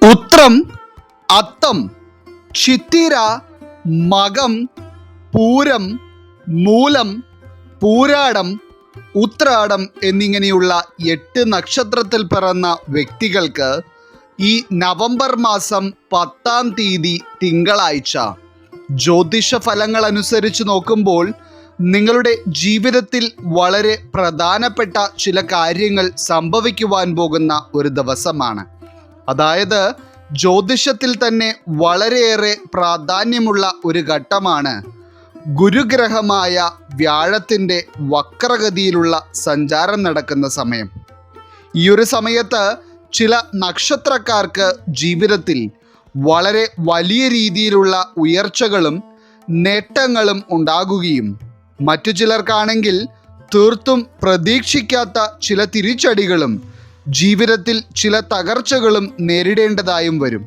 ഉത്രം, അത്തം, ചിത്തിര, മകം, പൂരം, മൂലം, പൂരാടം, ഉത്രാടം എന്നിങ്ങനെയുള്ള 8 നക്ഷത്രത്തിൽ പിറന്ന വ്യക്തികൾക്ക് ഈ നവംബർ മാസം 10-ാം തീയതി തിങ്കളാഴ്ച ജ്യോതിഷ ഫലങ്ങൾ അനുസരിച്ച് നോക്കുമ്പോൾ നിങ്ങളുടെ ജീവിതത്തിൽ വളരെ പ്രധാനപ്പെട്ട ചില കാര്യങ്ങൾ സംഭവിക്കുവാൻ പോകുന്ന ഒരു ദിവസമാണ്. അതായത് ജ്യോതിഷത്തിൽ തന്നെ വളരെയേറെ പ്രാധാന്യമുള്ള ഒരു ഘട്ടമാണ് ഗുരുഗ്രഹമായ വ്യാഴത്തിൻ്റെ വക്രഗതിയിലുള്ള സഞ്ചാരം നടക്കുന്ന സമയം. ഈ ഒരു സമയത്ത് ചില നക്ഷത്രക്കാർക്ക് ജീവിതത്തിൽ വളരെ വലിയ രീതിയിലുള്ള ഉയർച്ചകളും നേട്ടങ്ങളും ഉണ്ടാകുകയും മറ്റു ചിലർക്കാണെങ്കിൽ തീർത്തും പ്രതീക്ഷിക്കാത്ത ചില തിരിച്ചടികളും ജീവിതത്തിൽ ചില തകർച്ചകളും നേരിടേണ്ടതായും വരും.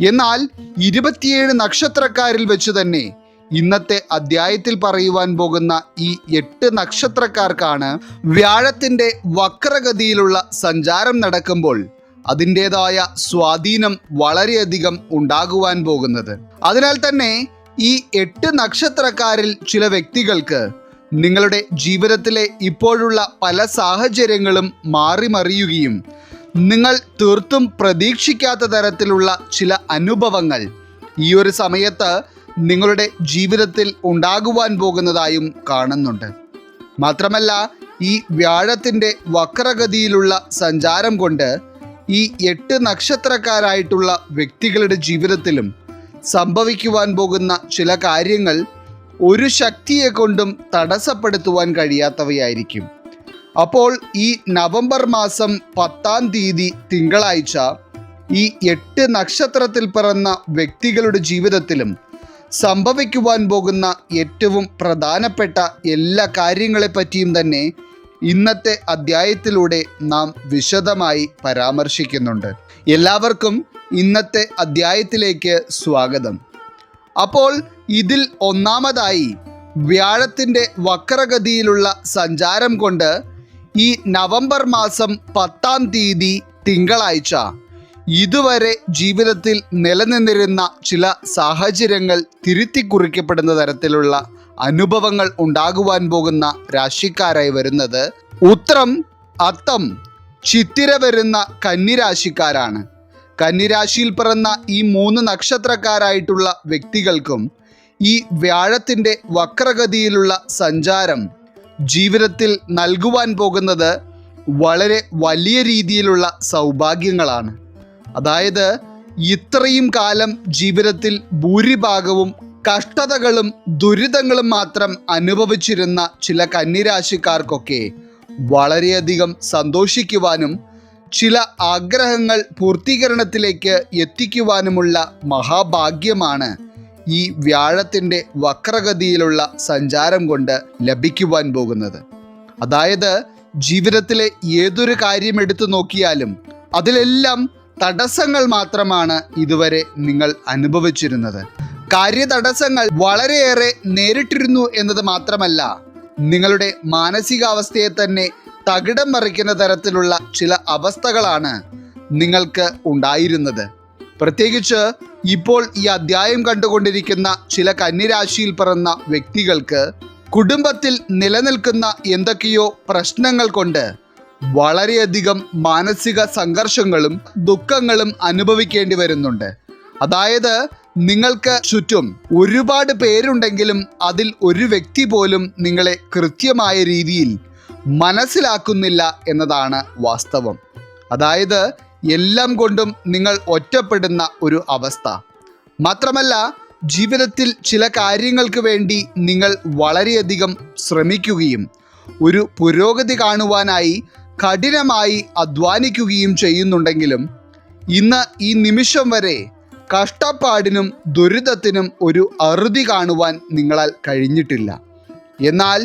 എന്നാൽ 27 നക്ഷത്രക്കാരിൽ വെച്ച് തന്നെ ഇന്നത്തെ അധ്യായത്തിൽ പറയുവാൻ പോകുന്ന ഈ 8 നക്ഷത്രക്കാർക്കാണ് വ്യാഴത്തിൻ്റെ വക്രഗതിയിലുള്ള സഞ്ചാരം നടക്കുമ്പോൾ അതിൻ്റെതായ സ്വാധീനം വളരെയധികം ഉണ്ടാകുവാൻ പോകുന്നത്. അതിനാൽ തന്നെ ഈ 8 നക്ഷത്രക്കാരിൽ ചില വ്യക്തികൾക്ക് നിങ്ങളുടെ ജീവിതത്തിലെ ഇപ്പോഴുള്ള പല സാഹചര്യങ്ങളും മാറിമറിയുകയും നിങ്ങൾ തീർത്തും പ്രതീക്ഷിക്കാത്ത തരത്തിലുള്ള ചില അനുഭവങ്ങൾ ഈ ഒരു സമയത്ത് നിങ്ങളുടെ ജീവിതത്തിൽ ഉണ്ടാകുവാൻ പോകുന്നതായും കാണുന്നുണ്ട്. മാത്രമല്ല ഈ വ്യാഴത്തിൻ്റെ വക്രഗതിയിലുള്ള സഞ്ചാരം കൊണ്ട് ഈ 8 നക്ഷത്രക്കാരായിട്ടുള്ള വ്യക്തികളുടെ ജീവിതത്തിലും സംഭവിക്കുവാൻ പോകുന്ന ചില കാര്യങ്ങൾ ഒരു ശക്തിയെ കൊണ്ടും തടസ്സപ്പെടുത്തുവാൻ കഴിയാത്തവയായിരിക്കും. അപ്പോൾ ഈ നവംബർ മാസം 10-ാം തീയതി തിങ്കളാഴ്ച ഈ 8 നക്ഷത്രത്തിൽ പിറന്ന വ്യക്തികളുടെ ജീവിതത്തിലും സംഭവിക്കുവാൻ പോകുന്ന ഏറ്റവും പ്രധാനപ്പെട്ട എല്ലാ കാര്യങ്ങളെപ്പറ്റിയും തന്നെ ഇന്നത്തെ അധ്യായത്തിലൂടെ നാം വിശദമായി പരാമർശിക്കുന്നുണ്ട്. എല്ലാവർക്കും ഇന്നത്തെ അധ്യായത്തിലേക്ക് സ്വാഗതം. അപ്പോൾ ഇതിൽ ഒന്നാമതായി വ്യാഴത്തിൻ്റെ വക്രഗതിയിലുള്ള സഞ്ചാരം കൊണ്ട് ഈ നവംബർ മാസം 10-ാം തീയതി തിങ്കളാഴ്ച ഇതുവരെ ജീവിതത്തിൽ നിലനിന്നിരുന്ന ചില സാഹചര്യങ്ങൾ തിരുത്തി കുറിക്കപ്പെടുന്ന തരത്തിലുള്ള അനുഭവങ്ങൾ ഉണ്ടാകുവാൻ പോകുന്ന രാശിക്കാരായി വരുന്നത് ഉത്രം, അത്തം, ചിത്തിര വരുന്ന കന്നിരാശിക്കാരാണ്. കന്നിരാശിയിൽ പിറന്ന ഈ 3 നക്ഷത്രക്കാരായിട്ടുള്ള വ്യക്തികൾക്കും ഈ വ്യാഴത്തിൻ്റെ വക്രഗതിയിലുള്ള സഞ്ചാരം ജീവിതത്തിൽ നൽകുവാൻ പോകുന്നത് വളരെ വലിയ രീതിയിലുള്ള സൗഭാഗ്യങ്ങളാണ്. അതായത് ഇത്രയും കാലം ജീവിതത്തിൽ ഭൂരിഭാഗവും കഷ്ടതകളും ദുരിതങ്ങളും മാത്രം അനുഭവിച്ചിരുന്ന ചില കന്നിരാശിക്കാർക്കൊക്കെ വളരെയധികം സന്തോഷിക്കുവാനും ചില ആഗ്രഹങ്ങൾ പൂർത്തീകരണത്തിലേക്ക് എത്തിക്കുവാനുമുള്ള മഹാഭാഗ്യമാണ് ഈ വ്യാഴത്തിൻ്റെ വക്രഗതിയിലുള്ള സഞ്ചാരം കൊണ്ട് ലഭിക്കുവാൻ പോകുന്നത്. അതായത് ജീവിതത്തിലെ ഏതൊരു കാര്യം എടുത്തു നോക്കിയാലും അതിലെല്ലാം തടസ്സങ്ങൾ മാത്രമാണ് ഇതുവരെ നിങ്ങൾ അനുഭവിച്ചിരുന്നത്. കാര്യതടസ്സങ്ങൾ വളരെയേറെ നേരിട്ടിരുന്നു എന്നത് മാത്രമല്ല, നിങ്ങളുടെ മാനസികാവസ്ഥയെ തന്നെ തകിടം മറിക്കുന്ന തരത്തിലുള്ള ചില അവസ്ഥകളാണ് നിങ്ങൾക്ക് ഉണ്ടായിരുന്നത്. പ്രത്യേകിച്ച് ഇപ്പോൾ ഈ അധ്യായം കണ്ടുകൊണ്ടിരിക്കുന്ന ചില കന്നിരാശിയിൽ പിറന്ന വ്യക്തികൾക്ക് കുടുംബത്തിൽ നിലനിൽക്കുന്ന എന്തൊക്കെയോ പ്രശ്നങ്ങൾ കൊണ്ട് വളരെയധികം മാനസിക സംഘർഷങ്ങളും ദുഃഖങ്ങളും അനുഭവിക്കേണ്ടി വരുന്നുണ്ട്. അതായത് നിങ്ങൾക്ക് ചുറ്റും ഒരുപാട് പേരുണ്ടെങ്കിലും അതിൽ ഒരു വ്യക്തി പോലും നിങ്ങളെ കൃത്യമായ രീതിയിൽ മനസ്സിലാക്കുന്നില്ല എന്നതാണ് വാസ്തവം. അതായത് എല്ലാം കൊണ്ടും നിങ്ങൾ ഒറ്റപ്പെടുന്ന ഒരു അവസ്ഥ. മാത്രമല്ല ജീവിതത്തിൽ ചില കാര്യങ്ങൾക്ക് വേണ്ടി നിങ്ങൾ വളരെയധികം ശ്രമിക്കുകയും ഒരു പുരോഗതി കാണുവാനായി കഠിനമായി അധ്വാനിക്കുകയും ചെയ്യുന്നുണ്ടെങ്കിലും ഇന്ന് ഈ നിമിഷം വരെ കഷ്ടപ്പാടിനും ദുരിതത്തിനും ഒരു അറുതി കാണുവാൻ നിങ്ങളാൽ കഴിഞ്ഞിട്ടില്ല. എന്നാൽ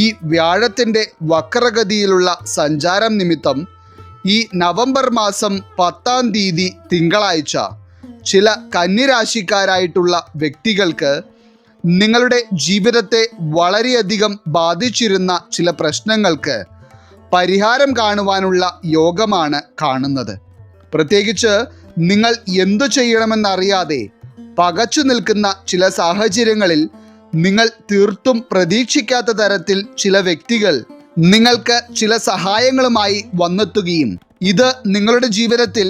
ഈ വ്യാഴത്തിൻ്റെ വക്രഗതിയിലുള്ള സഞ്ചാരം നിമിത്തം ഈ നവംബർ മാസം 10-ാം തീയതി തിങ്കളാഴ്ച ചില കന്നിരാശിക്കാരായിട്ടുള്ള വ്യക്തികൾക്ക് നിങ്ങളുടെ ജീവിതത്തെ വളരെയധികം ബാധിച്ചിരുന്ന ചില പ്രശ്നങ്ങൾക്ക് പരിഹാരം കാണുവാനുള്ള യോഗമാണ് കാണുന്നത്. പ്രത്യേകിച്ച് നിങ്ങൾ എന്തു ചെയ്യണമെന്നറിയാതെ പകച്ചു നിൽക്കുന്ന ചില സാഹചര്യങ്ങളിൽ നിങ്ങൾ തീർത്തും പ്രതീക്ഷിക്കാത്ത തരത്തിൽ ചില വ്യക്തികൾ നിങ്ങൾക്ക് ചില സഹായങ്ങളുമായി വന്നെത്തുകയും ഇത് നിങ്ങളുടെ ജീവിതത്തിൽ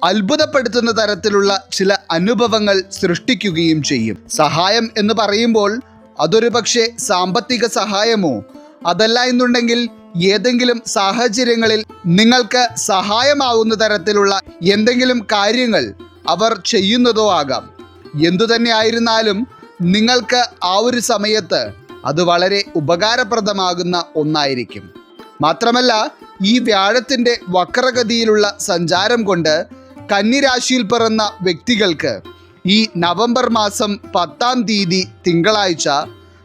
അത്ഭുതപ്പെടുത്തുന്ന തരത്തിലുള്ള ചില അനുഭവങ്ങൾ സൃഷ്ടിക്കുകയും ചെയ്യും. സഹായം എന്ന് പറയുമ്പോൾ അതൊരു പക്ഷേ സാമ്പത്തിക സഹായമോ അതല്ല എന്നുണ്ടെങ്കിൽ ഏതെങ്കിലും സാഹചര്യങ്ങളിൽ നിങ്ങൾക്ക് സഹായമാവുന്ന തരത്തിലുള്ള എന്തെങ്കിലും കാര്യങ്ങൾ അവർ ചെയ്യുന്നതോ ആകാം. എന്തുതന്നെ ആയിരുന്നാലും നിങ്ങൾക്ക് ആ ഒരു സമയത്ത് അത് വളരെ ഉപകാരപ്രദമാകുന്ന ഒന്നായിരിക്കും. മാത്രമല്ല, ഈ വ്യാഴത്തിൻ്റെ വക്രഗതിയിലുള്ള സഞ്ചാരം കൊണ്ട് കന്നിരാശിയിൽ പിറന്ന വ്യക്തികൾക്ക് ഈ നവംബർ മാസം 10-ാം തീയതി തിങ്കളാഴ്ച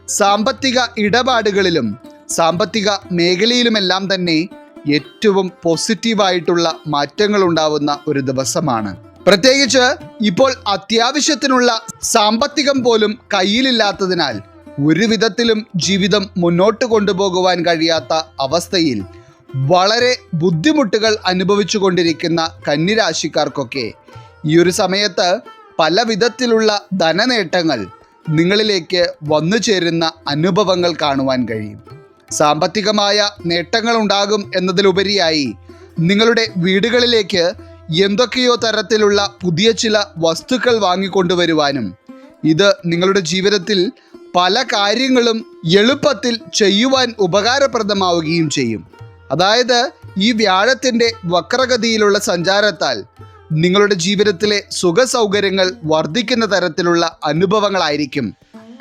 സാമ്പത്തിക ഇടപാടുകളിലും സാമ്പത്തിക മേഖലയിലുമെല്ലാം തന്നെ ഏറ്റവും പോസിറ്റീവായിട്ടുള്ള മാറ്റങ്ങൾ ഉണ്ടാവുന്ന ഒരു ദിവസമാണ്. പ്രത്യേകിച്ച് ഇപ്പോൾ അത്യാവശ്യത്തിനുള്ള സാമ്പത്തികം പോലും കയ്യിലില്ലാത്തതിനാൽ ഒരു വിധത്തിലും ജീവിതം മുന്നോട്ട് കൊണ്ടുപോകുവാൻ കഴിയാത്ത അവസ്ഥയിൽ വളരെ ബുദ്ധിമുട്ടുകൾ അനുഭവിച്ചു കൊണ്ടിരിക്കുന്ന കന്നിരാശിക്കാർക്കൊക്കെ ഈ ഒരു സമയത്ത് പല വിധത്തിലുള്ള ധനനേട്ടങ്ങൾ നിങ്ങളിലേക്ക് വന്നു ചേരുന്ന അനുഭവങ്ങൾ കാണുവാൻ കഴിയും. സാമ്പത്തികമായ നേട്ടങ്ങൾ ഉണ്ടാകും എന്നതിലുപരിയായി നിങ്ങളുടെ വീടുകളിലേക്ക് എന്തൊക്കെയോ തരത്തിലുള്ള പുതിയ ചില വസ്തുക്കൾ വാങ്ങിക്കൊണ്ടുവരുവാനും ഇത് നിങ്ങളുടെ ജീവിതത്തിൽ പല കാര്യങ്ങളും എളുപ്പത്തിൽ ചെയ്യുവാൻ ഉപകാരപ്രദമാവുകയും ചെയ്യും. അതായത് ഈ വ്യാഴത്തിൻ്റെ വക്രഗതിയിലുള്ള സഞ്ചാരത്താൽ നിങ്ങളുടെ ജീവിതത്തിലെ സുഖസൗകര്യങ്ങൾ വർദ്ധിക്കുന്ന തരത്തിലുള്ള അനുഭവങ്ങളായിരിക്കും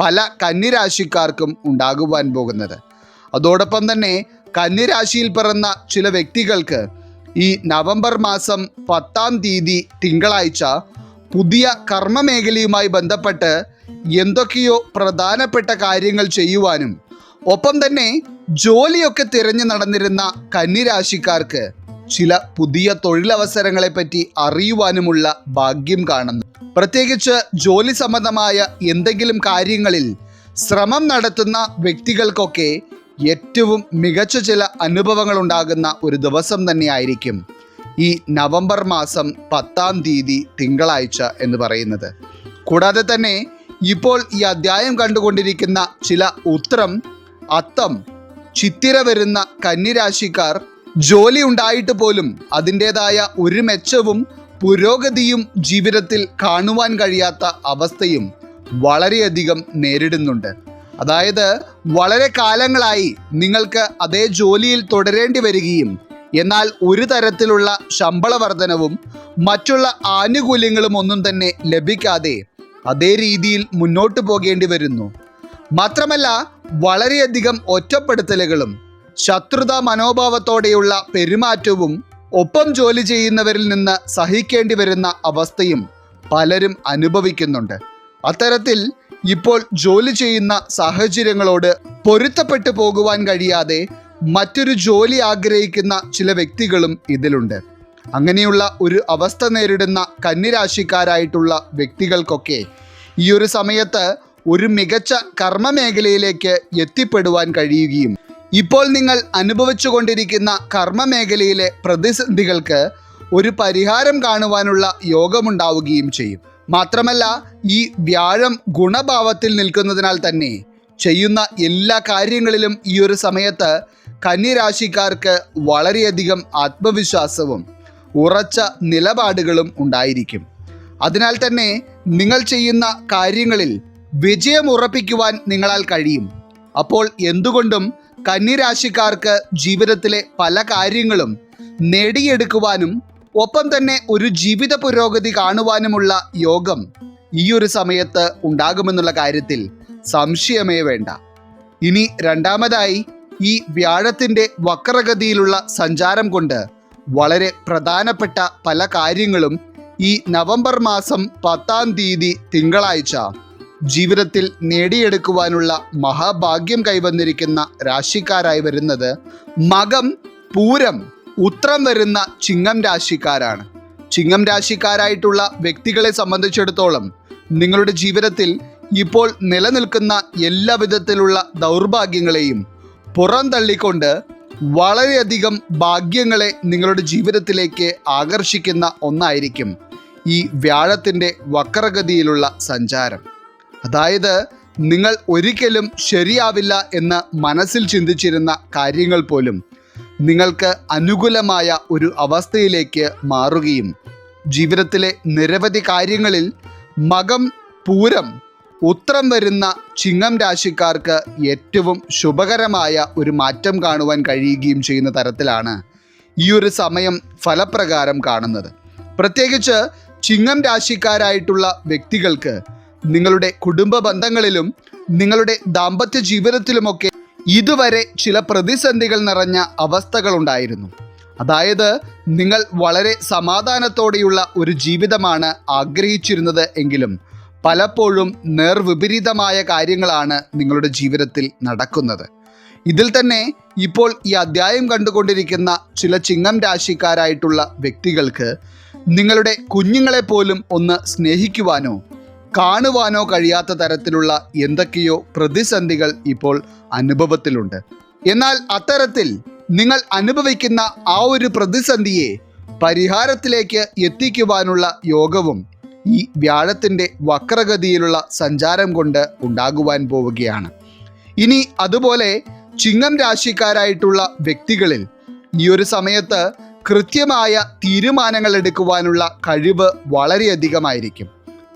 പല കന്നിരാശിക്കാർക്കും ഉണ്ടാകുവാൻ പോകുന്നത്. അതോടൊപ്പം തന്നെ കന്നിരാശിയിൽ പിറന്ന ചില വ്യക്തികൾക്ക് ഈ നവംബർ മാസം 10-ാം തീയതി തിങ്കളാഴ്ച പുതിയ കർമ്മമേഖലയുമായി ബന്ധപ്പെട്ട് എന്തൊക്കെയോ പ്രധാനപ്പെട്ട കാര്യങ്ങൾ ചെയ്യുവാനും ഒപ്പം തന്നെ ജോലിയൊക്കെ തിരഞ്ഞു നടന്നിരുന്ന കന്നിരാശിക്കാർക്ക് ചില പുതിയ തൊഴിലവസരങ്ങളെ പറ്റി അറിയുവാനുമുള്ള ഭാഗ്യം കാണുന്നു. പ്രത്യേകിച്ച് ജോലി സംബന്ധമായ എന്തെങ്കിലും കാര്യങ്ങളിൽ ശ്രമം നടത്തുന്ന വ്യക്തികൾക്കൊക്കെ ഏറ്റവും മികച്ച ചില അനുഭവങ്ങൾ ഉണ്ടാകുന്ന ഒരു ദിവസം തന്നെയായിരിക്കും ഈ നവംബർ മാസം 10-ാം തീയതി തിങ്കളാഴ്ച എന്ന് പറയുന്നത്. കൂടാതെ തന്നെ ഇപ്പോൾ ഈ അധ്യായം കണ്ടുകൊണ്ടിരിക്കുന്ന ചില ഉത്രം, അത്തം, ചിത്തിര വരുന്ന കന്നിരാശിക്കാർ ജോലി ഉണ്ടായിട്ട് പോലും അതിൻ്റെതായ ഒരു മെച്ചവും പുരോഗതിയും ജീവിതത്തിൽ കാണുവാൻ കഴിയാത്ത അവസ്ഥയും വളരെയധികം നേരിടുന്നുണ്ട്. അതായത് വളരെ കാലങ്ങളായി നിങ്ങൾക്ക് അതേ ജോലിയിൽ തുടരേണ്ടി വരികയും എന്നാൽ ഒരു തരത്തിലുള്ള ശമ്പള വർധനവും മറ്റുള്ള ആനുകൂല്യങ്ങളും ഒന്നും തന്നെ ലഭിക്കാതെ അതേ രീതിയിൽ മുന്നോട്ട് പോകേണ്ടി വരുന്നു. മാത്രമല്ല, വളരെയധികം ഒറ്റപ്പെടുത്തലുകളും ശത്രുതാ മനോഭാവത്തോടെയുള്ള പെരുമാറ്റവും ഒപ്പം ജോലി ചെയ്യുന്നവരിൽ നിന്ന് സഹിക്കേണ്ടി വരുന്ന അവസ്ഥയും പലരും അനുഭവിക്കുന്നുണ്ട്. അത്തരത്തിൽ ഇപ്പോൾ ജോലി ചെയ്യുന്ന സാഹചര്യങ്ങളോട് പൊരുത്തപ്പെട്ടു പോകുവാൻ കഴിയാതെ മറ്റൊരു ജോലി ആഗ്രഹിക്കുന്ന ചില വ്യക്തികളും ഇതിലുണ്ട്. അങ്ങനെയുള്ള ഒരു അവസ്ഥ നേരിടുന്ന കന്നിരാശിക്കാരായിട്ടുള്ള വ്യക്തികൾക്കൊക്കെ ഈ ഒരു സമയത്ത് ഒരു മികച്ച കർമ്മമേഖലയിലേക്ക് എത്തിപ്പെടുവാൻ കഴിയുകയും ഇപ്പോൾ നിങ്ങൾ അനുഭവിച്ചു കൊണ്ടിരിക്കുന്ന കർമ്മമേഖലയിലെ പ്രതിസന്ധികൾക്ക് ഒരു പരിഹാരം കാണുവാനുള്ള യോഗമുണ്ടാവുകയും ചെയ്യും. മാത്രമല്ല, ഈ വ്യാഴം ഗുണഭാവത്തിൽ നിൽക്കുന്നതിനാൽ തന്നെ ചെയ്യുന്ന എല്ലാ കാര്യങ്ങളിലും ഈ ഒരു സമയത്ത് കന്നിരാശിക്കാർക്ക് വളരെയധികം ആത്മവിശ്വാസവും ഉറച്ച നിലപാടുകളും ഉണ്ടായിരിക്കും. അതിനാൽ തന്നെ നിങ്ങൾ ചെയ്യുന്ന കാര്യങ്ങളിൽ വിജയം ഉറപ്പിക്കുവാൻ നിങ്ങളാൽ കഴിയും. അപ്പോൾ എന്തുകൊണ്ടും കന്നിരാശിക്കാർക്ക് ജീവിതത്തിലെ പല കാര്യങ്ങളും നേടിയെടുക്കുവാനും ഒപ്പം തന്നെ ഒരു ജീവിത പുരോഗതി കാണുവാനുമുള്ള യോഗം ഈ ഒരു സമയത്ത് ഉണ്ടാകുമെന്നുള്ള കാര്യത്തിൽ സംശയമേ വേണ്ട. ഇനി രണ്ടാമതായി, ഈ വ്യാഴത്തിൻ്റെ വക്രഗതിയിലുള്ള സഞ്ചാരം കൊണ്ട് വളരെ പ്രധാനപ്പെട്ട പല കാര്യങ്ങളും ഈ നവംബർ മാസം 10-ാം തീയതി തിങ്കളാഴ്ച ജീവിതത്തിൽ നേടിയെടുക്കുവാനുള്ള മഹാഭാഗ്യം കൈവന്നിരിക്കുന്ന രാശിക്കാരായി വരുന്നത് മകം, പൂരം, ഉത്രം വരുന്ന ചിങ്ങം രാശിക്കാരാണ്. ചിങ്ങം രാശിക്കാരായിട്ടുള്ള വ്യക്തികളെ സംബന്ധിച്ചിടത്തോളം നിങ്ങളുടെ ജീവിതത്തിൽ ഇപ്പോൾ നിലനിൽക്കുന്ന എല്ലാ വിധത്തിലുള്ള ദൗർഭാഗ്യങ്ങളെയും പുറന്തള്ളിക്കൊണ്ട് വളരെയധികം ഭാഗ്യങ്ങളെ നിങ്ങളുടെ ജീവിതത്തിലേക്ക് ആകർഷിക്കുന്ന ഒന്നായിരിക്കും ഈ വ്യാഴത്തിൻ്റെ വക്രഗതിയിലുള്ള സഞ്ചാരം. അതായത് നിങ്ങൾ ഒരിക്കലും ശരിയാവില്ല എന്ന് മനസ്സിൽ ചിന്തിച്ചിരുന്ന കാര്യങ്ങൾ പോലും നിങ്ങൾക്ക് അനുകൂലമായ ഒരു അവസ്ഥയിലേക്ക് മാറുകയും ജീവിതത്തിലെ നിരവധി കാര്യങ്ങളിൽ മകം, പൂരം, ഉത്രം വരുന്ന ചിങ്ങം രാശിക്കാർക്ക് ഏറ്റവും ശുഭകരമായ ഒരു മാറ്റം കാണുവാൻ കഴിയുകയും ചെയ്യുന്ന തരത്തിലാണ് ഈ ഒരു സമയം ഫലപ്രകാരം കാണുന്നത്. പ്രത്യേകിച്ച് ചിങ്ങം രാശിക്കാരായിട്ടുള്ള വ്യക്തികൾക്ക് നിങ്ങളുടെ കുടുംബ ബന്ധങ്ങളിലും നിങ്ങളുടെ ദാമ്പത്യ ജീവിതത്തിലുമൊക്കെ ഇതുവരെ ചില പ്രതിസന്ധികൾ നിറഞ്ഞ അവസ്ഥകളുണ്ടായിരുന്നു. അതായത് നിങ്ങൾ വളരെ സമാധാനത്തോടെയുള്ള ഒരു ജീവിതമാണ് ആഗ്രഹിച്ചിരുന്നത് എങ്കിലും പലപ്പോഴും നേർവിപരീതമായ കാര്യങ്ങളാണ് നിങ്ങളുടെ ജീവിതത്തിൽ നടക്കുന്നത്. ഇതിൽ തന്നെ ഇപ്പോൾ ഈ അധ്യായം കണ്ടുകൊണ്ടിരിക്കുന്ന ചില ചിങ്ങം രാശിക്കാരായിട്ടുള്ള വ്യക്തികൾക്ക് നിങ്ങളുടെ കുഞ്ഞുങ്ങളെ പോലും ഒന്ന് സ്നേഹിക്കുവാനോ കാണുവാനോ കഴിയാത്ത തരത്തിലുള്ള എന്തൊക്കെയോ പ്രതിസന്ധികൾ ഇപ്പോൾ അനുഭവത്തിലുണ്ട്. എന്നാൽ അത്തരത്തിൽ നിങ്ങൾ അനുഭവിക്കുന്ന ആ ഒരു പ്രതിസന്ധിയെ പരിഹാരത്തിലേക്ക് എത്തിക്കുവാനുള്ള യോഗവും ഈ വ്യാഴത്തിൻ്റെ വക്രഗതിയിലുള്ള സഞ്ചാരം കൊണ്ട് ഉണ്ടാകുവാൻ പോവുകയാണ്. ഇനി അതുപോലെ ചിങ്ങം രാശിക്കാരായിട്ടുള്ള വ്യക്തികളിൽ ഈ ഒരു സമയത്ത് കൃത്യമായ തീരുമാനങ്ങൾ എടുക്കുവാനുള്ള കഴിവ് വളരെയധികമായിരിക്കും.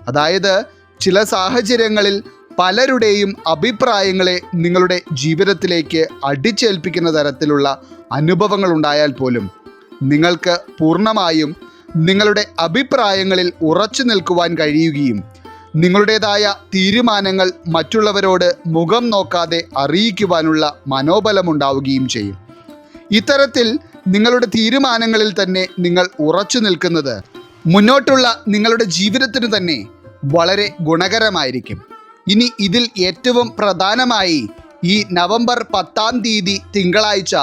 അതായത് ചില സാഹചര്യങ്ങളിൽ പലരുടെയും അഭിപ്രായങ്ങളെ നിങ്ങളുടെ ജീവിതത്തിലേക്ക് അടിച്ചേൽപ്പിക്കുന്ന തരത്തിലുള്ള അനുഭവങ്ങൾ ഉണ്ടായാൽ പോലും നിങ്ങൾക്ക് പൂർണ്ണമായും നിങ്ങളുടെ അഭിപ്രായങ്ങളിൽ ഉറച്ചു നിൽക്കുവാൻ കഴിയുകയും നിങ്ങളുടേതായ തീരുമാനങ്ങൾ മറ്റുള്ളവരോട് മുഖം നോക്കാതെ അറിയിക്കുവാനുള്ള മനോബലമുണ്ടാവുകയും ചെയ്യും. ഇത്തരത്തിൽ നിങ്ങളുടെ തീരുമാനങ്ങളിൽ തന്നെ നിങ്ങൾ ഉറച്ചു നിൽക്കുന്നത് മുന്നോട്ടുള്ള നിങ്ങളുടെ ജീവിതത്തിന് തന്നെ വളരെ ഗുണകരമായിരിക്കും. ഇനി ഇതിൽ ഏറ്റവും പ്രധാനമായി ഈ നവംബർ 10-ാം തീയതി തിങ്കളാഴ്ച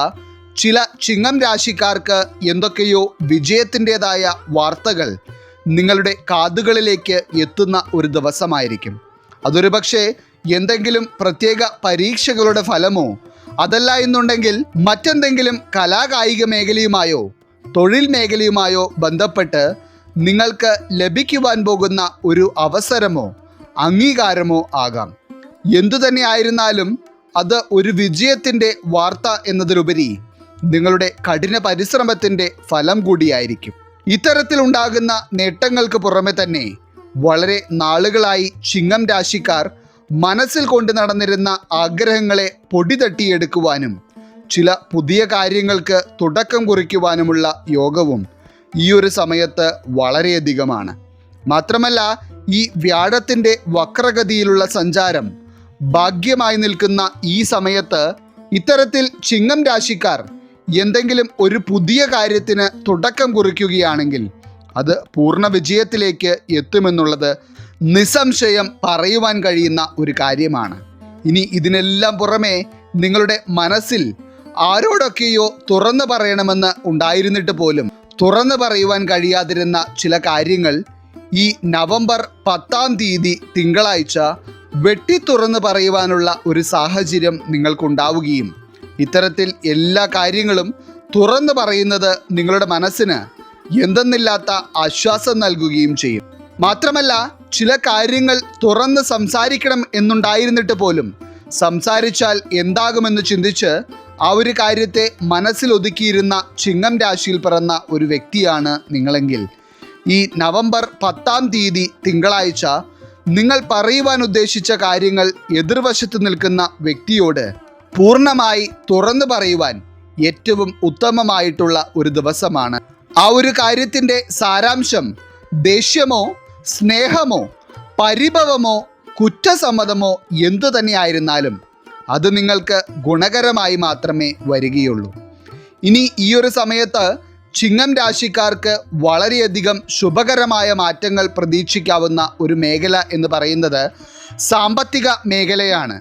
ചില ചിങ്ങം രാശിക്കാർക്ക് എന്തൊക്കെയോ വിജയത്തിൻ്റെതായ വാർത്തകൾ നിങ്ങളുടെ കാതുകളിലേക്ക് എത്തുന്ന ഒരു ദിവസമായിരിക്കും. അതൊരു പക്ഷേ എന്തെങ്കിലും പ്രത്യേക പരീക്ഷകളുടെ ഫലമോ അതല്ല എന്നുണ്ടെങ്കിൽ മറ്റെന്തെങ്കിലും കലാകായിക മേഖലയായോ തൊഴിൽ മേഖലയുമായോ ബന്ധപ്പെട്ട് നിങ്ങൾക്ക് ലഭിക്കുവാൻ പോകുന്ന ഒരു അവസരമോ അംഗീകാരമോ ആകാം. എന്തുതന്നെ ആയിരുന്നാലും അത് ഒരു വിജയത്തിൻ്റെ വാർത്ത എന്നതിലുപരി നിങ്ങളുടെ കഠിന പരിശ്രമത്തിൻ്റെ ഫലം കൂടിയായിരിക്കും. ഇത്തരത്തിലുണ്ടാകുന്ന നേട്ടങ്ങൾക്ക് പുറമെ തന്നെ വളരെ നാളുകളായി ചിങ്ങം രാശിക്കാർ മനസ്സിൽ കൊണ്ട് നടന്നിരുന്ന ആഗ്രഹങ്ങളെ പൊടി തട്ടിയെടുക്കുവാനും ചില പുതിയ കാര്യങ്ങൾക്ക് തുടക്കം കുറിക്കുവാനുമുള്ള യോഗവും ഈ ഒരു സമയത്ത് വളരെയധികമാണ്. മാത്രമല്ല ഈ വ്യാഴത്തിൻ്റെ വക്രഗതിയിലുള്ള സഞ്ചാരം ഭാഗ്യമായി നിൽക്കുന്ന ഈ സമയത്ത് ഇത്തരത്തിൽ ചിങ്ങം രാശിക്കാർ എന്തെങ്കിലും ഒരു പുതിയ കാര്യത്തിന് തുടക്കം കുറിക്കുകയാണെങ്കിൽ അത് പൂർണ്ണ വിജയത്തിലേക്ക് എത്തുമെന്നുള്ളത് നിസ്സംശയം പറയുവാൻ കഴിയുന്ന ഒരു കാര്യമാണ്. ഇനി ഇതിനെല്ലാം പുറമെ നിങ്ങളുടെ മനസ്സിൽ ആരോടൊക്കെയോ തുറന്നു പറയണമെന്ന് ഉണ്ടായിരുന്നിട്ട് പോലും തുറന്നു പറയുവാൻ കഴിയാതിരുന്ന ചില കാര്യങ്ങൾ ഈ നവംബർ 10-ാം തീയതി തിങ്കളാഴ്ച വെട്ടി തുറന്നു പറയുവാനുള്ള ഒരു സാഹചര്യം നിങ്ങൾക്കുണ്ടാവുകയും ഇത്തരത്തിൽ എല്ലാ കാര്യങ്ങളും തുറന്നു പറയുന്നത് നിങ്ങളുടെ മനസ്സിന് എന്തെന്നില്ലാത്ത ആശ്വാസം നൽകുകയും ചെയ്യും. മാത്രമല്ല ചില കാര്യങ്ങൾ തുറന്ന് സംസാരിക്കണം എന്നുണ്ടായിരുന്നിട്ട് പോലും സംസാരിച്ചാൽ എന്താകുമെന്ന് ചിന്തിച്ച് ആ ഒരു കാര്യത്തെ മനസ്സിൽ ഒതുക്കിയിരുന്ന ചിങ്ങം രാശിയിൽ പിറന്ന ഒരു വ്യക്തിയാണ് നിങ്ങളെങ്കിൽ ഈ നവംബർ 10-ാം തീയതി തിങ്കളാഴ്ച നിങ്ങൾ പറയുവാൻ ഉദ്ദേശിച്ച കാര്യങ്ങൾ എതിർവശത്ത് നിൽക്കുന്ന വ്യക്തിയോട് പൂർണ്ണമായി തുറന്നു പറയുവാൻ ഏറ്റവും ഉത്തമമായിട്ടുള്ള ഒരു ദിവസമാണ്. ആ ഒരു കാര്യത്തിൻ്റെ സാരാംശം ദേഷ്യമോ സ്നേഹമോ പരിഭവമോ കുറ്റസമ്മതമോ എന്തു തന്നെയായിരുന്നാലും അത് നിങ്ങൾക്ക് ഗുണകരമായി മാത്രമേ വരികയുള്ളൂ. ഇനി ഈ ഒരു സമയത്ത് ചിങ്ങം രാശിക്കാർക്ക് വളരെയധികം ശുഭകരമായ മാറ്റങ്ങൾ പ്രതീക്ഷിക്കാവുന്ന ഒരു മേഖല എന്ന് പറയുന്നത് സാമ്പത്തിക മേഖലയാണ്.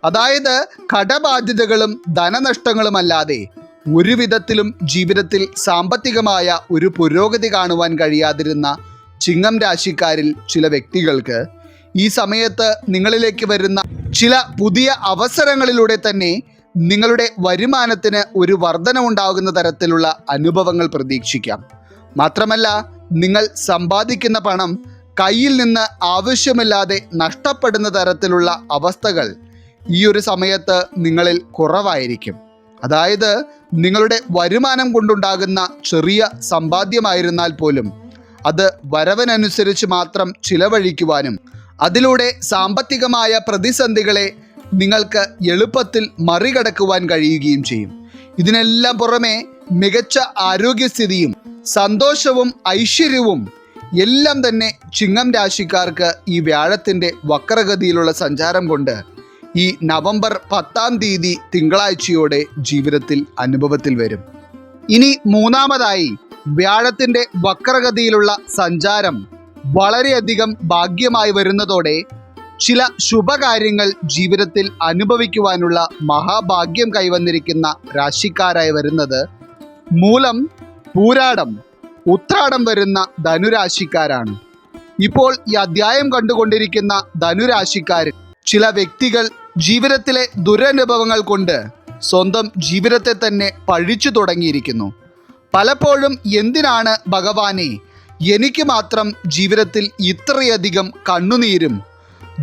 അതായത് കടബാധ്യതകളും ധനനഷ്ടങ്ങളുമല്ലാതെ ഒരു വിധത്തിലും ജീവിതത്തിൽ സാമ്പത്തികമായ ഒരു പുരോഗതി കാണുവാൻ കഴിയാതിരുന്ന ചിങ്ങം രാശിക്കാരിൽ ചില വ്യക്തികൾക്ക് ഈ സമയത്ത് നിങ്ങളിലേക്ക് വരുന്ന ചില പുതിയ അവസരങ്ങളിലൂടെ തന്നെ നിങ്ങളുടെ വരുമാനത്തിന് ഒരു വർധനവുണ്ടാകുന്ന തരത്തിലുള്ള അനുഭവങ്ങൾ പ്രതീക്ഷിക്കാം. മാത്രമല്ല നിങ്ങൾ സമ്പാദിക്കുന്ന പണം കയ്യിൽ നിന്ന് ആവശ്യമില്ലാതെ നഷ്ടപ്പെടുന്ന തരത്തിലുള്ള അവസ്ഥകൾ ഈ ഒരു സമയത്ത് നിങ്ങളിൽ കുറവായിരിക്കും. അതായത് നിങ്ങളുടെ വരുമാനം കൊണ്ടുണ്ടാകുന്ന ചെറിയ സമ്പാദ്യമായിരുന്നാൽ പോലും അത് വരവിനനുസരിച്ച് മാത്രം ചിലവഴിക്കുവാനും അതിലൂടെ സാമ്പത്തികമായ പ്രതിസന്ധികളെ നിങ്ങൾക്ക് എളുപ്പത്തിൽ മറികടക്കുവാൻ കഴിയുകയും ചെയ്യും. ഇതിനെല്ലാം പുറമെ മികച്ച ആരോഗ്യസ്ഥിതിയും സന്തോഷവും ഐശ്വര്യവും എല്ലാം തന്നെ ചിങ്ങം രാശിക്കാർക്ക് ഈ വ്യാഴത്തിൻ്റെ വക്രഗതിയിലുള്ള സഞ്ചാരം കൊണ്ട് ഈ നവംബർ 10-ാം തീയതി തിങ്കളാഴ്ചയോടെ ജീവിതത്തിൽ അനുഭവത്തിൽ വരും. ഇനി മൂന്നാമതായി വ്യാഴത്തിൻ്റെ വക്രഗതിയിലുള്ള സഞ്ചാരം വളരെയധികം ഭാഗ്യമായി വരുന്നതോടെ ചില ശുഭകാര്യങ്ങൾ ജീവിതത്തിൽ അനുഭവിക്കുവാനുള്ള മഹാഭാഗ്യം കൈവന്നിരിക്കുന്ന രാശിക്കാരായി വരുന്നത് മൂലം, പൂരാടം, ഉത്രാടം വരുന്ന ധനുരാശിക്കാരാണ്. ഇപ്പോൾ ഈ അധ്യായം കണ്ടുകൊണ്ടിരിക്കുന്ന ധനുരാശിക്കാരിൽ ചില വ്യക്തികൾ ജീവിതത്തിലെ ദുരനുഭവങ്ങൾ കൊണ്ട് സ്വന്തം ജീവിതത്തെ തന്നെ പഴിച്ചു തുടങ്ങിയിരിക്കുന്നു. പലപ്പോഴും എന്തിനാണ് ഭഗവാനെ എനിക്ക് മാത്രം ജീവിതത്തിൽ ഇത്രയധികം കണ്ണുനീരും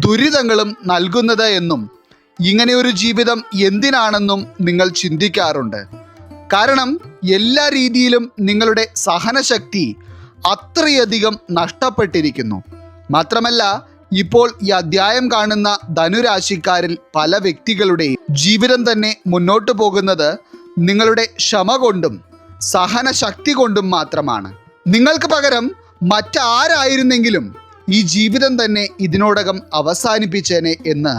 ദുരിതങ്ങളും നൽകുന്നത് എന്നും ഇങ്ങനെയൊരു ജീവിതം എന്തിനാണെന്നും നിങ്ങൾ ചിന്തിക്കാറുണ്ട്. കാരണം എല്ലാ രീതിയിലും നിങ്ങളുടെ സഹനശക്തി അത്രയധികം നഷ്ടപ്പെട്ടിരിക്കുന്നു. മാത്രമല്ല ഇപ്പോൾ ഈ അധ്യായം കാണുന്ന ധനുരാശിക്കാരിൽ പല വ്യക്തികളുടെയും ജീവിതം തന്നെ മുന്നോട്ട് പോകുന്നത് നിങ്ങളുടെ ക്ഷമ കൊണ്ടും സഹനശക്തി കൊണ്ടും മാത്രമാണ്. നിങ്ങൾക്ക് പകരം മറ്റാരായിരുന്നെങ്കിലും ഈ ജീവിതം തന്നെ ഇതിനോടകം അവസാനിപ്പിച്ചേനെ എന്ന്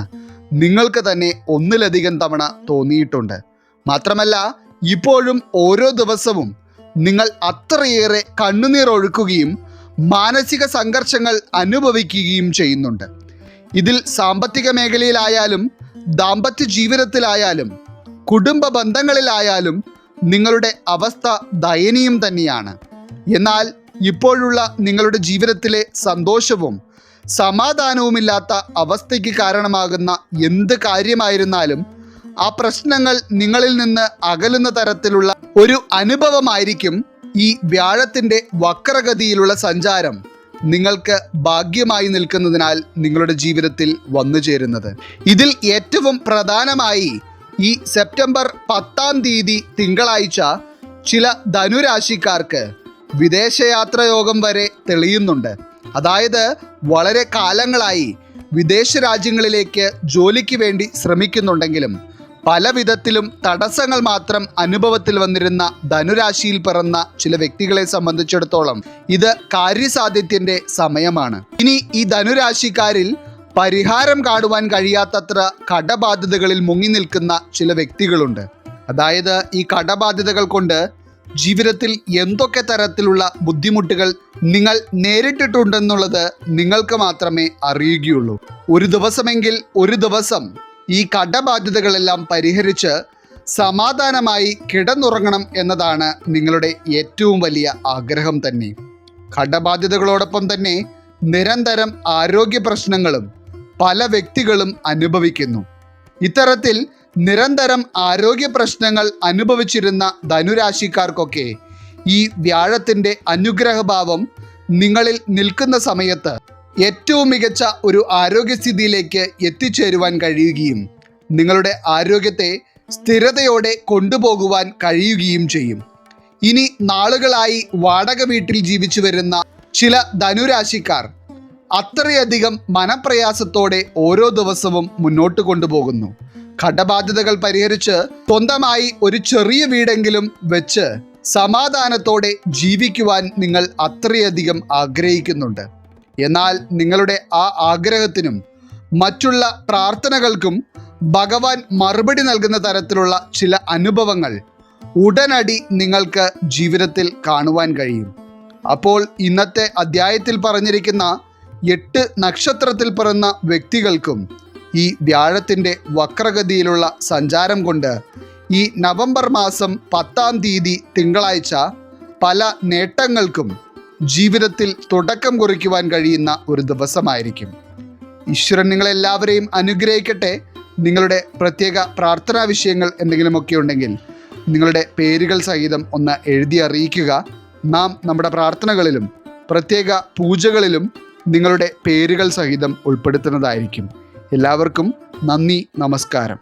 നിങ്ങൾക്ക് തന്നെ ഒന്നിലധികം തവണ തോന്നിയിട്ടുണ്ട്. മാത്രമല്ല ഇപ്പോഴും ഓരോ ദിവസവും നിങ്ങൾ അത്രയേറെ കണ്ണുനീർ ഒഴുക്കുകയും മാനസിക സംഘർഷങ്ങൾ അനുഭവിക്കുകയും ചെയ്യുന്നുണ്ട്. ഇതിൽ സാമ്പത്തിക മേഖലയിലായാലും ദാമ്പത്യ ജീവിതത്തിലായാലും കുടുംബ ബന്ധങ്ങളിലായാലും നിങ്ങളുടെ അവസ്ഥ ദയനീയം തന്നെയാണ്. എന്നാൽ ഇപ്പോഴുള്ള നിങ്ങളുടെ ജീവിതത്തിലെ സന്തോഷവും സമാധാനവുമില്ലാത്ത അവസ്ഥയ്ക്ക് കാരണമാകുന്ന എന്ത് കാര്യമായിരുന്നാലും ആ പ്രശ്നങ്ങൾ നിങ്ങളിൽ നിന്ന് അകലുന്ന തരത്തിലുള്ള ഒരു അനുഭവമായിരിക്കും ഈ വ്യാഴത്തിൻ്റെ വക്രഗതിയിലുള്ള സഞ്ചാരം നിങ്ങൾക്ക് ഭാഗ്യമായി നിൽക്കുന്നതിനാൽ നിങ്ങളുടെ ജീവിതത്തിൽ വന്നു ചേരുന്നത്. ഇതിൽ ഏറ്റവും പ്രധാനമായി ഈ സെപ്റ്റംബർ 10-ാം തീയതി തിങ്കളാഴ്ച ചില ധനുരാശിക്കാർക്ക് വിദേശയാത്രയോഗം വരെ തെളിയുന്നുണ്ട്. അതായത് വളരെ കാലങ്ങളായി വിദേശ രാജ്യങ്ങളിലേക്ക് ജോലിക്ക് വേണ്ടി ശ്രമിക്കുന്നുണ്ടെങ്കിലും പല വിധത്തിലും തടസ്സങ്ങൾ മാത്രം അനുഭവത്തിൽ വന്നിരുന്ന ധനുരാശിയിൽ പിറന്ന ചില വ്യക്തികളെ സംബന്ധിച്ചിടത്തോളം ഇത് കാര്യസാധ്യത്തിൻ്റെ സമയമാണ്. ഇനി ഈ ധനുരാശിക്കാരിൽ പരിഹാരം കാണുവാൻ കഴിയാത്തത്ര കടബാധ്യതകളിൽ മുങ്ങി നിൽക്കുന്ന ചില വ്യക്തികളുണ്ട്. അതായത് ഈ കടബാധ്യതകൾ കൊണ്ട് ജീവിതത്തിൽ എന്തൊക്കെ തരത്തിലുള്ള ബുദ്ധിമുട്ടുകൾ നിങ്ങൾ നേരിട്ടിട്ടുണ്ടെന്നുള്ളത് നിങ്ങൾക്ക് മാത്രമേ അറിയുകയുള്ളൂ. ഒരു ദിവസം ഈ കടബാധ്യതകളെല്ലാം പരിഹരിച്ച് സമാധാനമായി കിടന്നുറങ്ങണം എന്നതാണ് നിങ്ങളുടെ ഏറ്റവും വലിയ ആഗ്രഹം തന്നെ. കടബാധ്യതകളോടൊപ്പം തന്നെ നിരന്തരം ആരോഗ്യ പ്രശ്നങ്ങളും പല വ്യക്തികളും അനുഭവിക്കുന്നു. ഇത്തരത്തിൽ നിരന്തരം ആരോഗ്യ പ്രശ്നങ്ങൾ അനുഭവിച്ചിരുന്ന ധനുരാശിക്കാർക്കൊക്കെ ഈ വ്യാഴത്തിൻ്റെ അനുഗ്രഹഭാവം നിങ്ങളിൽ നിൽക്കുന്ന സമയത്ത് ഏറ്റവും മികച്ച ഒരു ആരോഗ്യസ്ഥിതിയിലേക്ക് എത്തിച്ചേരുവാൻ കഴിയുകയും നിങ്ങളുടെ ആരോഗ്യത്തെ സ്ഥിരതയോടെ കൊണ്ടുപോകുവാൻ കഴിയുകയും ചെയ്യും. ഇനി നാളുകളായി വാടക വീട്ടിൽ ജീവിച്ചു വരുന്ന ചില ധനുരാശിക്കാർ അത്രയധികം മനപ്രയാസത്തോടെ ഓരോ ദിവസവും മുന്നോട്ട് കൊണ്ടുപോകുന്നു. കടബാധ്യതകൾ പരിഹരിച്ച് സ്വന്തമായി ഒരു ചെറിയ വീടെങ്കിലും വെച്ച് സമാധാനത്തോടെ ജീവിക്കുവാൻ നിങ്ങൾ അത്രയധികം ആഗ്രഹിക്കുന്നുണ്ട്. എന്നാൽ നിങ്ങളുടെ ആ ആഗ്രഹത്തിനും മറ്റുള്ള പ്രാർത്ഥനകൾക്കും ഭഗവാൻ മറുപടി നൽകുന്ന തരത്തിലുള്ള ചില അനുഭവങ്ങൾ ഉടനടി നിങ്ങൾക്ക് ജീവിതത്തിൽ കാണുവാൻ കഴിയും. അപ്പോൾ ഇന്നത്തെ അധ്യായത്തിൽ പറഞ്ഞിരിക്കുന്ന 8 നക്ഷത്രത്തിൽ പിറന്ന വ്യക്തികൾക്കും ഈ വ്യാഴത്തിൻ്റെ വക്രഗതിയിലുള്ള സഞ്ചാരം കൊണ്ട് ഈ നവംബർ മാസം 10-ാം തീയതി തിങ്കളാഴ്ച പല നേട്ടങ്ങൾക്കും ജീവിതത്തിൽ തുടക്കം കുറിക്കുവാൻ കഴിയുന്ന ഒരു ദിവസമായിരിക്കും. ഈശ്വരൻ നിങ്ങളെല്ലാവരെയും അനുഗ്രഹിക്കട്ടെ. നിങ്ങളുടെ പ്രത്യേക പ്രാർത്ഥനാ വിഷയങ്ങൾ എന്തെങ്കിലുമൊക്കെ ഉണ്ടെങ്കിൽ നിങ്ങളുടെ പേരുകൾ സഹിതം ഒന്ന് എഴുതി അറിയിക്കുക. നാം നമ്മുടെ പ്രാർത്ഥനകളിലും പ്രത്യേക പൂജകളിലും നിങ്ങളുടെ പേരുകൾ സഹിതം ഉൾപ്പെടുത്തുന്നതായിരിക്കും. എല്ലാവർക്കും നന്ദി, നമസ്കാരം.